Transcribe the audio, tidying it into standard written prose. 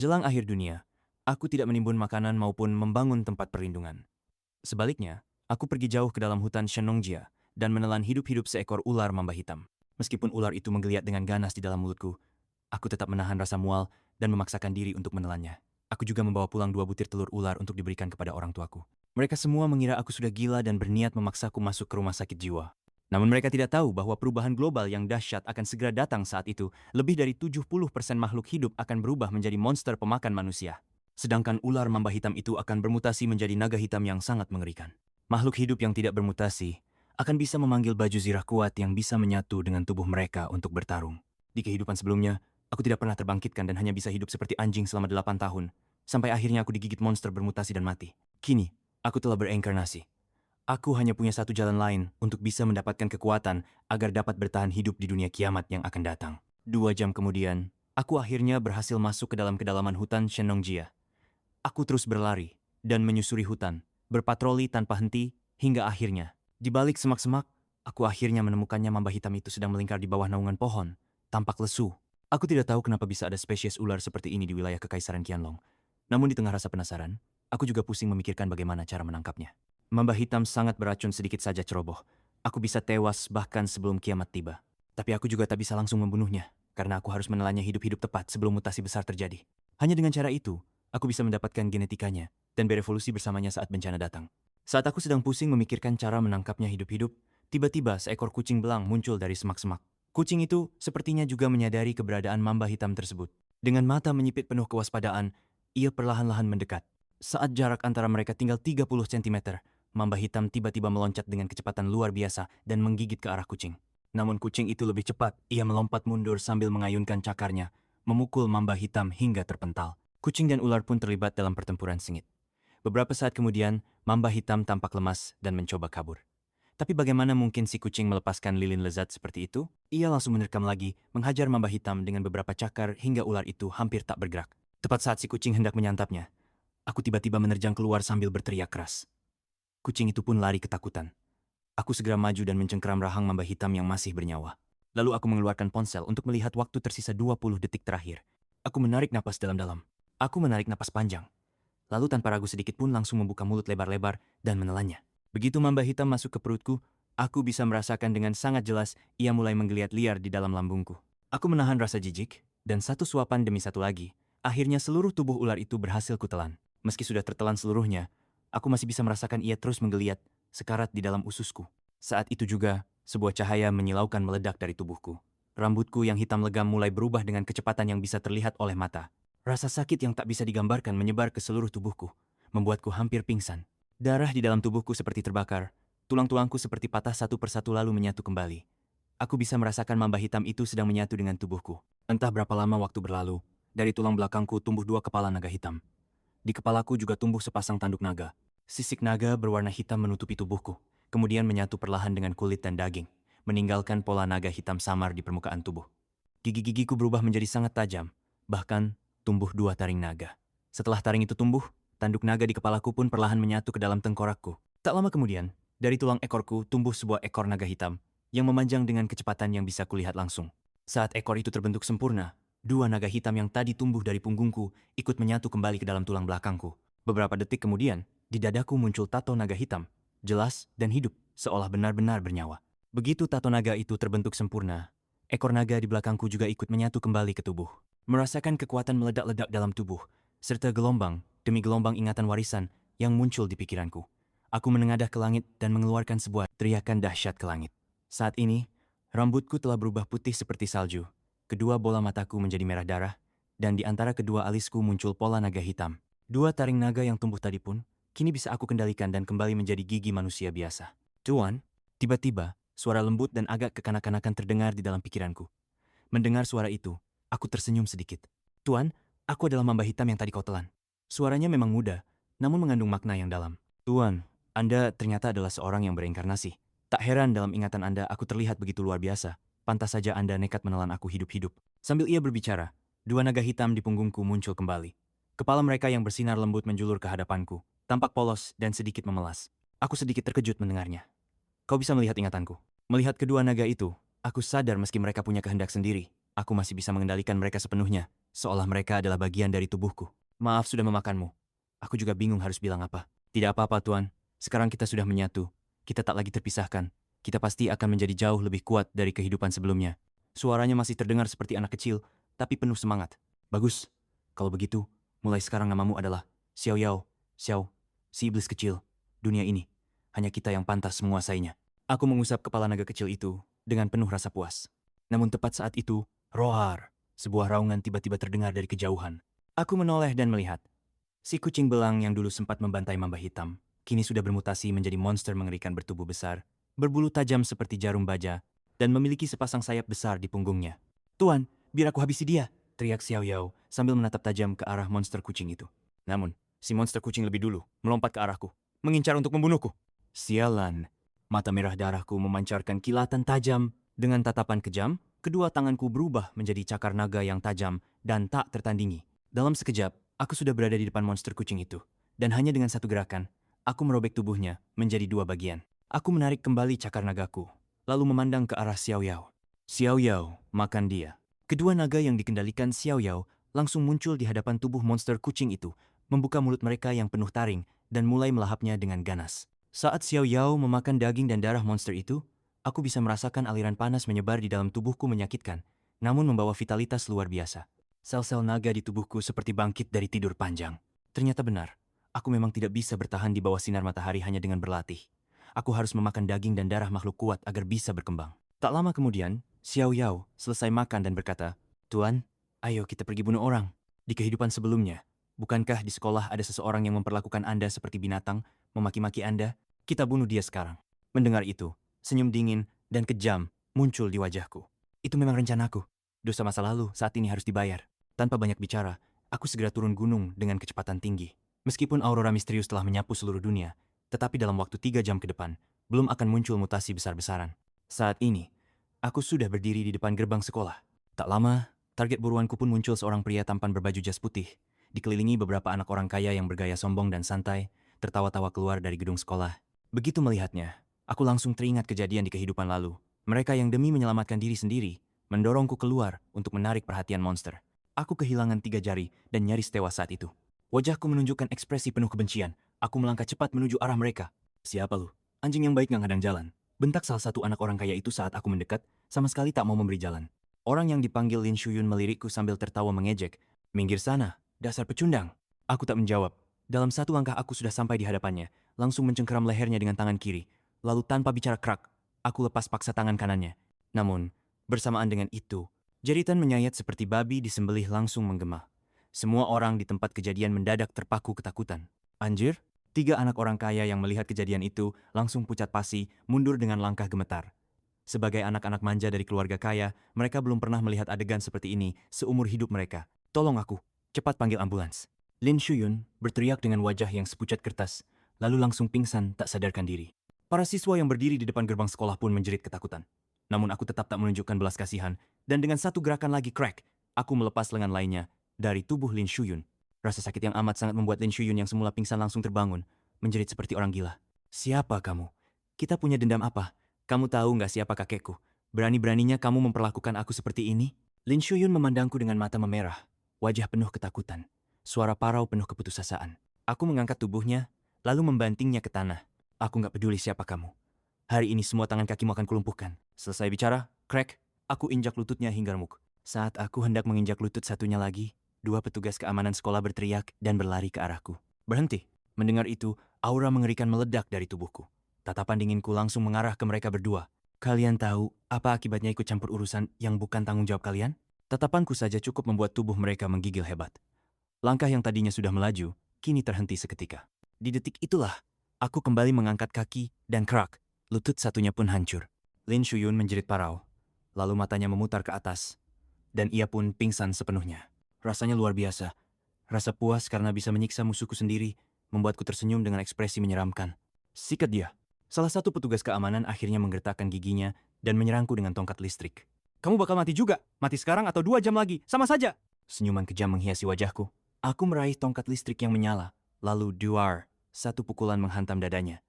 Jelang akhir dunia, aku tidak menimbun makanan maupun membangun tempat perlindungan. Sebaliknya, aku pergi jauh ke dalam hutan Shenongjia dan menelan hidup-hidup seekor ular mamba hitam. Meskipun ular itu menggeliat dengan ganas di dalam mulutku, aku tetap menahan rasa mual dan memaksakan diri untuk menelannya. Aku juga membawa pulang 2 butir telur ular untuk diberikan kepada orang tuaku. Mereka semua mengira aku sudah gila dan berniat memaksaku masuk ke rumah sakit jiwa. Namun mereka tidak tahu bahwa perubahan global yang dahsyat akan segera datang saat itu. Lebih dari 70% makhluk hidup akan berubah menjadi monster pemakan manusia. Sedangkan ular mamba hitam itu akan bermutasi menjadi naga hitam yang sangat mengerikan. Makhluk hidup yang tidak bermutasi akan bisa memanggil baju zirah kuat yang bisa menyatu dengan tubuh mereka untuk bertarung. Di kehidupan sebelumnya, aku tidak pernah terbangkitkan dan hanya bisa hidup seperti anjing selama 8 tahun. Sampai akhirnya aku digigit monster bermutasi dan mati. Kini, aku telah bereinkarnasi. Aku hanya punya satu jalan lain untuk bisa mendapatkan kekuatan agar dapat bertahan hidup di dunia kiamat yang akan datang. 2 jam kemudian, aku akhirnya berhasil masuk ke dalam kedalaman hutan Shenongjia. Aku terus berlari dan menyusuri hutan, berpatroli tanpa henti, hingga akhirnya, di balik semak-semak, aku akhirnya menemukannya mamba hitam itu sedang melingkar di bawah naungan pohon, tampak lesu. Aku tidak tahu kenapa bisa ada spesies ular seperti ini di wilayah Kekaisaran Qianlong. Namun di tengah rasa penasaran, aku juga pusing memikirkan bagaimana cara menangkapnya. Mamba hitam sangat beracun, sedikit saja ceroboh. Aku bisa tewas bahkan sebelum kiamat tiba. Tapi aku juga tak bisa langsung membunuhnya, karena aku harus menelannya hidup-hidup tepat sebelum mutasi besar terjadi. Hanya dengan cara itu, aku bisa mendapatkan genetikanya dan berevolusi bersamanya saat bencana datang. Saat aku sedang pusing memikirkan cara menangkapnya hidup-hidup, tiba-tiba seekor kucing belang muncul dari semak-semak. Kucing itu sepertinya juga menyadari keberadaan mamba hitam tersebut. Dengan mata menyipit penuh kewaspadaan, ia perlahan-lahan mendekat. Saat jarak antara mereka tinggal 30 cm, mamba hitam tiba-tiba meloncat dengan kecepatan luar biasa dan menggigit ke arah kucing. Namun kucing itu lebih cepat. Ia melompat mundur sambil mengayunkan cakarnya, memukul mamba hitam hingga terpental. Kucing dan ular pun terlibat dalam pertempuran sengit. Beberapa saat kemudian, mamba hitam tampak lemas dan mencoba kabur. Tapi bagaimana mungkin si kucing melepaskan lilin lezat seperti itu? Ia langsung menerkam lagi, menghajar mamba hitam dengan beberapa cakar hingga ular itu hampir tak bergerak. Tepat saat si kucing hendak menyantapnya, aku tiba-tiba menerjang keluar sambil berteriak keras. Kucing itu pun lari ketakutan. Aku segera maju dan mencengkeram rahang mamba hitam yang masih bernyawa. Lalu aku mengeluarkan ponsel untuk melihat waktu tersisa 20 detik terakhir. Aku menarik napas dalam-dalam. Aku menarik napas panjang. Lalu tanpa ragu sedikit pun langsung membuka mulut lebar-lebar dan menelannya. Begitu mamba hitam masuk ke perutku, aku bisa merasakan dengan sangat jelas ia mulai menggeliat liar di dalam lambungku. Aku menahan rasa jijik, dan satu suapan demi satu lagi, akhirnya seluruh tubuh ular itu berhasil kutelan. Meski sudah tertelan seluruhnya, aku masih bisa merasakan ia terus menggeliat, sekarat di dalam ususku. Saat itu juga, sebuah cahaya menyilaukan meledak dari tubuhku. Rambutku yang hitam legam mulai berubah dengan kecepatan yang bisa terlihat oleh mata. Rasa sakit yang tak bisa digambarkan menyebar ke seluruh tubuhku, membuatku hampir pingsan. Darah di dalam tubuhku seperti terbakar, tulang-tulangku seperti patah satu persatu lalu menyatu kembali. Aku bisa merasakan mamba hitam itu sedang menyatu dengan tubuhku. Entah berapa lama waktu berlalu, dari tulang belakangku tumbuh 2 kepala naga hitam. Di kepalaku juga tumbuh sepasang tanduk naga. Sisik naga berwarna hitam menutupi tubuhku, kemudian menyatu perlahan dengan kulit dan daging, meninggalkan pola naga hitam samar di permukaan tubuh. Gigi-gigiku berubah menjadi sangat tajam, bahkan tumbuh 2 taring naga. Setelah taring itu tumbuh, tanduk naga di kepalaku pun perlahan menyatu ke dalam tengkorakku. Tak lama kemudian, dari tulang ekorku tumbuh sebuah ekor naga hitam yang memanjang dengan kecepatan yang bisa kulihat langsung. Saat ekor itu terbentuk sempurna, 2 naga hitam yang tadi tumbuh dari punggungku ikut menyatu kembali ke dalam tulang belakangku. Beberapa detik kemudian, di dadaku muncul tato naga hitam, jelas dan hidup, seolah benar-benar bernyawa. Begitu tato naga itu terbentuk sempurna, ekor naga di belakangku juga ikut menyatu kembali ke tubuh. Merasakan kekuatan meledak-ledak dalam tubuh, serta gelombang demi gelombang ingatan warisan yang muncul di pikiranku. Aku menengadah ke langit dan mengeluarkan sebuah teriakan dahsyat ke langit. Saat ini, rambutku telah berubah putih seperti salju, kedua bola mataku menjadi merah darah, dan di antara kedua alisku muncul pola naga hitam. 2 taring naga yang tumbuh tadi pun, kini bisa aku kendalikan dan kembali menjadi gigi manusia biasa. Tuan, tiba-tiba, suara lembut dan agak kekanak-kanakan terdengar di dalam pikiranku. Mendengar suara itu, aku tersenyum sedikit. Tuan, aku adalah mamba hitam yang tadi kau telan. Suaranya memang muda, namun mengandung makna yang dalam. Tuan, Anda ternyata adalah seorang yang bereinkarnasi. Tak heran dalam ingatan Anda aku terlihat begitu luar biasa. Pantas saja Anda nekat menelan aku hidup-hidup. Sambil ia berbicara, 2 naga hitam di punggungku muncul kembali. Kepala mereka yang bersinar lembut menjulur ke hadapanku, tampak polos dan sedikit memelas. Aku sedikit terkejut mendengarnya. Kau bisa melihat ingatanku. Melihat kedua naga itu, aku sadar meski mereka punya kehendak sendiri, aku masih bisa mengendalikan mereka sepenuhnya. seolah mereka adalah bagian dari tubuhku. Maaf sudah memakanmu. Aku juga bingung harus bilang apa. Tidak apa-apa, Tuan. Sekarang kita sudah menyatu. Kita tak lagi terpisahkan. Kita pasti akan menjadi jauh lebih kuat dari kehidupan sebelumnya. Suaranya masih terdengar seperti anak kecil, tapi penuh semangat. Bagus. Kalau begitu, mulai sekarang namamu adalah Xiao Yao, Xiao, si iblis kecil. Dunia ini, hanya kita yang pantas menguasainya. Aku mengusap kepala naga kecil itu dengan penuh rasa puas. Namun tepat saat itu, roar. Sebuah raungan tiba-tiba terdengar dari kejauhan. Aku menoleh dan melihat. Si kucing belang yang dulu sempat membantai mamba hitam, kini sudah bermutasi menjadi monster mengerikan bertubuh besar, berbulu tajam seperti jarum baja, dan memiliki sepasang sayap besar di punggungnya. Tuan, biar aku habisi dia, teriak Xiao Yao sambil menatap tajam ke arah monster kucing itu. Namun, si monster kucing lebih dulu melompat ke arahku, mengincar untuk membunuhku. Sialan, mata merah darahku memancarkan kilatan tajam. Dengan tatapan kejam, kedua tanganku berubah menjadi cakar naga yang tajam dan tak tertandingi. Dalam sekejap, aku sudah berada di depan monster kucing itu. Dan hanya dengan satu gerakan, aku merobek tubuhnya menjadi dua bagian. Aku menarik kembali cakar nagaku, lalu memandang ke arah Xiao Yao. Xiao Yao, makan dia. Kedua naga yang dikendalikan Xiao Yao langsung muncul di hadapan tubuh monster kucing itu, membuka mulut mereka yang penuh taring dan mulai melahapnya dengan ganas. Saat Xiao Yao memakan daging dan darah monster itu, aku bisa merasakan aliran panas menyebar di dalam tubuhku menyakitkan, namun membawa vitalitas luar biasa. Sel-sel naga di tubuhku seperti bangkit dari tidur panjang. Ternyata benar, aku memang tidak bisa bertahan di bawah sinar matahari hanya dengan berlatih. Aku harus memakan daging dan darah makhluk kuat agar bisa berkembang. Tak lama kemudian, Xiao Yao selesai makan dan berkata, Tuan, ayo kita pergi bunuh orang. Di kehidupan sebelumnya, bukankah di sekolah ada seseorang yang memperlakukan Anda seperti binatang, memaki-maki Anda? Kita bunuh dia sekarang. Mendengar itu, senyum dingin dan kejam muncul di wajahku. Itu memang rencanaku. Dosa masa lalu saat ini harus dibayar. Tanpa banyak bicara, aku segera turun gunung dengan kecepatan tinggi. Meskipun aurora misterius telah menyapu seluruh dunia, tetapi dalam waktu 3 jam ke depan, belum akan muncul mutasi besar-besaran. Saat ini, aku sudah berdiri di depan gerbang sekolah. Tak lama, target buruanku pun muncul seorang pria tampan berbaju jas putih, dikelilingi beberapa anak orang kaya yang bergaya sombong dan santai, tertawa-tawa keluar dari gedung sekolah. Begitu melihatnya, aku langsung teringat kejadian di kehidupan lalu. Mereka yang demi menyelamatkan diri sendiri, mendorongku keluar untuk menarik perhatian monster. Aku kehilangan 3 jari dan nyaris tewas saat itu. Wajahku menunjukkan ekspresi penuh kebencian. Aku melangkah cepat menuju arah mereka. Siapa lu? Anjing yang baik nggak ngadang jalan. Bentak salah satu anak orang kaya itu saat aku mendekat, sama sekali tak mau memberi jalan. Orang yang dipanggil Lin Shuyun melirikku sambil tertawa mengejek. Minggir sana, dasar pecundang. Aku tak menjawab. Dalam satu langkah aku sudah sampai di hadapannya, langsung mencengkeram lehernya dengan tangan kiri. Lalu tanpa bicara kerak, aku lepas paksa tangan kanannya. Namun, bersamaan dengan itu, jeritan menyayat seperti babi disembelih langsung menggema. Semua orang di tempat kejadian mendadak terpaku ketakutan. Anjir, 3 anak orang kaya yang melihat kejadian itu langsung pucat pasi, mundur dengan langkah gemetar. Sebagai anak-anak manja dari keluarga kaya, mereka belum pernah melihat adegan seperti ini seumur hidup mereka. Tolong aku, cepat panggil ambulans. Lin Shuyun berteriak dengan wajah yang sepucat kertas, lalu langsung pingsan tak sadarkan diri. Para siswa yang berdiri di depan gerbang sekolah pun menjerit ketakutan. Namun aku tetap tak menunjukkan belas kasihan, dan dengan satu gerakan lagi crack, aku melepas lengan lainnya dari tubuh Lin Shuyun. Rasa sakit yang amat sangat membuat Lin Shuyun yang semula pingsan langsung terbangun, menjerit seperti orang gila. Siapa kamu? Kita punya dendam apa? Kamu tahu nggak siapa kakekku? Berani-beraninya kamu memperlakukan aku seperti ini? Lin Shuyun memandangku dengan mata memerah, wajah penuh ketakutan, suara parau penuh keputusasaan. Aku mengangkat tubuhnya, lalu membantingnya ke tanah. Aku nggak peduli siapa kamu. Hari ini semua tangan kakimu akan kulumpuhkan. Selesai bicara, crack, aku injak lututnya hingga remuk. Saat aku hendak menginjak lutut satunya lagi, 2 petugas keamanan sekolah berteriak dan berlari ke arahku. Berhenti. Mendengar itu, aura mengerikan meledak dari tubuhku. Tatapan dinginku langsung mengarah ke mereka berdua. Kalian tahu apa akibatnya ikut campur urusan yang bukan tanggung jawab kalian? Tatapanku saja cukup membuat tubuh mereka menggigil hebat. Langkah yang tadinya sudah melaju, kini terhenti seketika. Di detik itulah, aku kembali mengangkat kaki dan krak, lutut satunya pun hancur. Lin Shuyun menjerit parau, lalu matanya memutar ke atas, dan ia pun pingsan sepenuhnya. Rasanya luar biasa. Rasa puas karena bisa menyiksa musuhku sendiri, membuatku tersenyum dengan ekspresi menyeramkan. Sikat dia. Salah satu petugas keamanan akhirnya menggertakkan giginya dan menyerangku dengan tongkat listrik. Kamu bakal mati juga. Mati sekarang atau 2 jam lagi. Sama saja. Senyuman kejam menghiasi wajahku. Aku meraih tongkat listrik yang menyala. Lalu duar, satu pukulan menghantam dadanya.